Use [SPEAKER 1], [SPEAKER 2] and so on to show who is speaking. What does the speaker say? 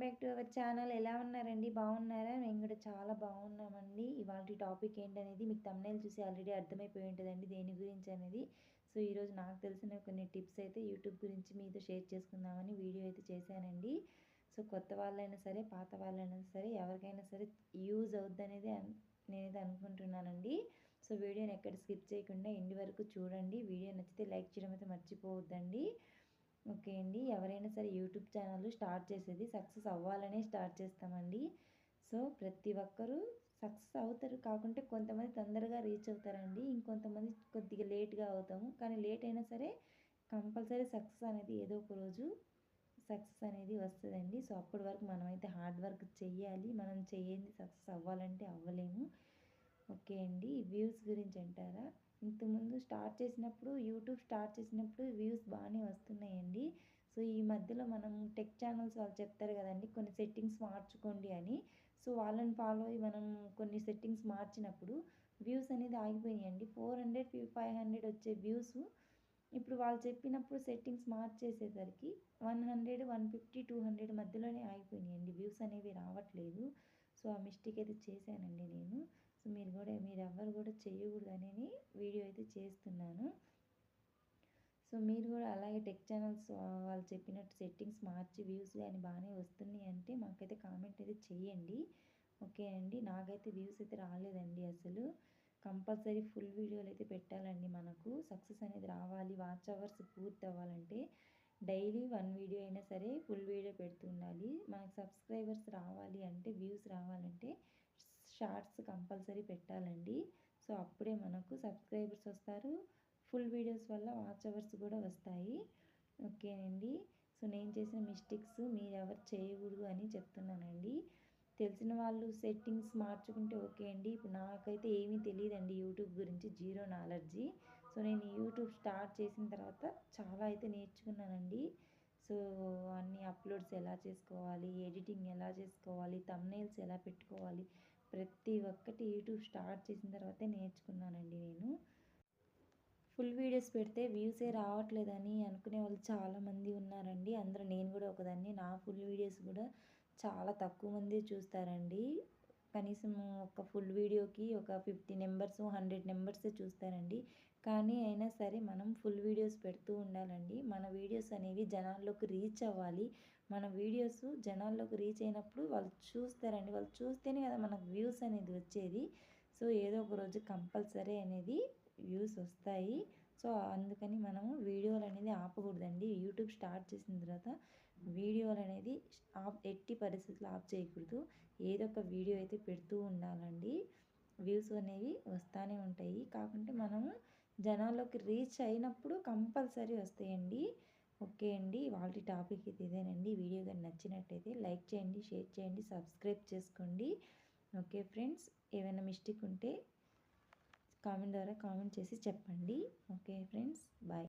[SPEAKER 1] Back to our channel. ఎలా ఉన్నారండి? బాగున్నారా? మేము కూడా చాలా బాగున్నామండి. ఇవాల్టి టాపిక్ ఏంటనేది మీకు థంబ్‌నెయిల్ చూసి ఆల్రెడీ అర్థమైపోయి ఉంటదండి దేని గురించి అనేది. సో, ఈరోజు నాకు తెలిసిన కొన్ని టిప్స్ అయితే యూట్యూబ్ గురించి మీతో షేర్ చేసుకుందామని వీడియో అయితే చేశానండి. సో, కొత్త వాళ్ళైనా సరే, పాత వాళ్ళైనా సరే ఎవరికైనా సరే యూజ్ అవుద్దనేది నేనైతే అనుకుంటున్నానండి. సో, వీడియోని ఎక్కడ స్కిప్ చేయకుండా ఎండ్ వరకు చూడండి. వీడియో నచ్చితే లైక్ చేయడం అయితే మర్చిపోవద్దండి. ఓకే అండి. ఎవరైనా సరే యూట్యూబ్ ఛానల్ స్టార్ట్ చేసేది సక్సెస్ అవ్వాలనే స్టార్ట్ చేస్తామండి. సో, ప్రతి ఒక్కరూ సక్సెస్ అవుతారు. కాకుంటే కొంతమంది తొందరగా రీచ్ అవుతారండి. ఇంకొంతమంది కొద్దిగా లేట్‌గా అవుతాము. కానీ లేట్ అయినా సరే కంపల్సరీ సక్సెస్ అనేది ఏదో ఒక రోజు సక్సెస్ అనేది వస్తదండి. సో, అప్పటి వరకు మనమైతే హార్డ్ వర్క్ చెయ్యాలి. మనం చెయ్యంది సక్సెస్ అవ్వాలంటే అవ్వలేము. ఓకే అండి. వ్యూస్ గురించి అంటారా? ఇంతకుముందు యూట్యూబ్ స్టార్ట్ చేసినప్పుడు వ్యూస్ బాగానే వస్తున్నాయండి. సో, ఈ మధ్యలో మనం టెక్ ఛానల్స్ వాళ్ళు చెప్తారు కదండీ! కొన్ని సెట్టింగ్స్ మార్చుకోండి అని. సో, వాళ్ళని ఫాలో అయ్యి మనం కొన్ని సెట్టింగ్స్ మార్చినప్పుడు వ్యూస్ అనేది ఆగిపోయినాయండి. 400, 500 వచ్చే వ్యూస్ ఇప్పుడు వాళ్ళు చెప్పినప్పుడు సెట్టింగ్స్ మార్చేసేసరికి 100, 150, 200 మధ్యలోనే ఆగిపోయినాయండి. వ్యూస్ అనేవి రావట్లేదు. సో, ఆ మిస్టేక్ అయితే చేశానండి నేను. సో, మీరెవ్వరు కూడా చేయకూడదనని వీడియో అయితే చేస్తున్నాను. సో, మీరు కూడా అలాగే టెక్ ఛానల్స్ వాళ్ళు చెప్పినట్టు సెట్టింగ్స్ మార్చి వ్యూస్ గాని బాగానే వస్తున్నాయి అంటే మాకైతే కామెంట్ అయితే చేయండి. ఓకే అండి. నాకైతే వ్యూస్ అయితే రాలేదండి అసలు. కంపల్సరీ ఫుల్ వీడియోలు అయితే పెట్టాలండి మనకు. సక్సెస్ అనేది రావాలి. వాచ్ అవర్స్ పూర్తి అవ్వాలంటే డైలీ 1 వీడియో అయినా సరే ఫుల్ వీడియో పెడుతూ ఉండాలి. మనకు సబ్స్క్రైబర్స్ రావాలి అంటే, వ్యూస్ రావాలంటే షార్ట్స్ కంపల్సరీ పెట్టాలండి. సో, అప్పుడే మనకు సబ్స్క్రైబర్స్ వస్తారు. ఫుల్ వీడియోస్ వల్ల వాచ్ అవర్స్ కూడా వస్తాయి. ఓకేనండి. సో, నేను చేసిన మిస్టేక్స్ మీరెవరు చేయకూడదు అని చెప్తున్నానండి. తెలిసిన వాళ్ళు సెట్టింగ్స్ మార్చుకుంటే ఓకే అండి. ఇప్పుడు నాకైతే ఏమీ తెలీదండి యూట్యూబ్ గురించి. Zero knowledge. సో, నేను యూట్యూబ్ స్టార్ట్ చేసిన తర్వాత చాలా అయితే నేర్చుకున్నానండి. సో, అన్ని అప్లోడ్స్ ఎలా చేసుకోవాలి, ఎడిటింగ్ ఎలా చేసుకోవాలి, థంబ్‌నెయిల్స్ ఎలా పెట్టుకోవాలి, ప్రతి ఒక్కటి యూట్యూబ్ స్టార్ట్ చేసిన తర్వాతే నేర్చుకున్నానండి నేను. ఫుల్ వీడియోస్ పెడితే వ్యూసే రావట్లేదని అనుకునే వాళ్ళు చాలామంది ఉన్నారండి. అందులో నేను కూడా ఒకదాన్ని. నా ఫుల్ వీడియోస్ కూడా చాలా తక్కువ మందే చూస్తారండి. కనీసం ఒక ఫుల్ వీడియోకి ఒక 50 మెంబర్స్, 100 మెంబర్సే చూస్తారండి. కానీ అయినా సరే మనం ఫుల్ వీడియోస్ పెడుతూ ఉండాలండి. మన వీడియోస్ అనేవి జనాల్లోకి రీచ్ అవ్వాలి. మన వీడియోస్ జనాల్లోకి రీచ్ అయినప్పుడు వాళ్ళు చూస్తారండి. వాళ్ళు చూస్తేనే కదా మనకు వ్యూస్ అనేది వచ్చేది. సో, ఏదో ఒక రోజు కంపల్సరీ అనేది వ్యూస్ వస్తాయి. సో, అందుకని మనము వీడియోలు అనేది ఆపకూడదండి. యూట్యూబ్ స్టార్ట్ చేసిన తర్వాత వీడియోలు అనేది ఎట్టి పరిస్థితుల్లో ఆఫ్ చేయకూడదు. ఏదో ఒక వీడియో అయితే పెడుతూ ఉండాలండి. వ్యూస్ అనేవి వస్తానే ఉంటాయి. కాకుంటే మనము జనాల్లోకి రీచ్ అయినప్పుడు కంపల్సరీ వస్తాయండి. ఓకే అండి. ఇవాల్టి టాపిక్ అయితే ఇదేనండి. వీడియో గాని నచ్చినట్టయితే లైక్ చేయండి, షేర్ చేయండి, సబ్స్క్రైబ్ చేసుకోండి. Okay friends. ఏమైనా మిస్టేక్ ఉంటే కామెంట్ ద్వారా కామెంట్ చేసి చెప్పండి. Okay friends. బాయ్.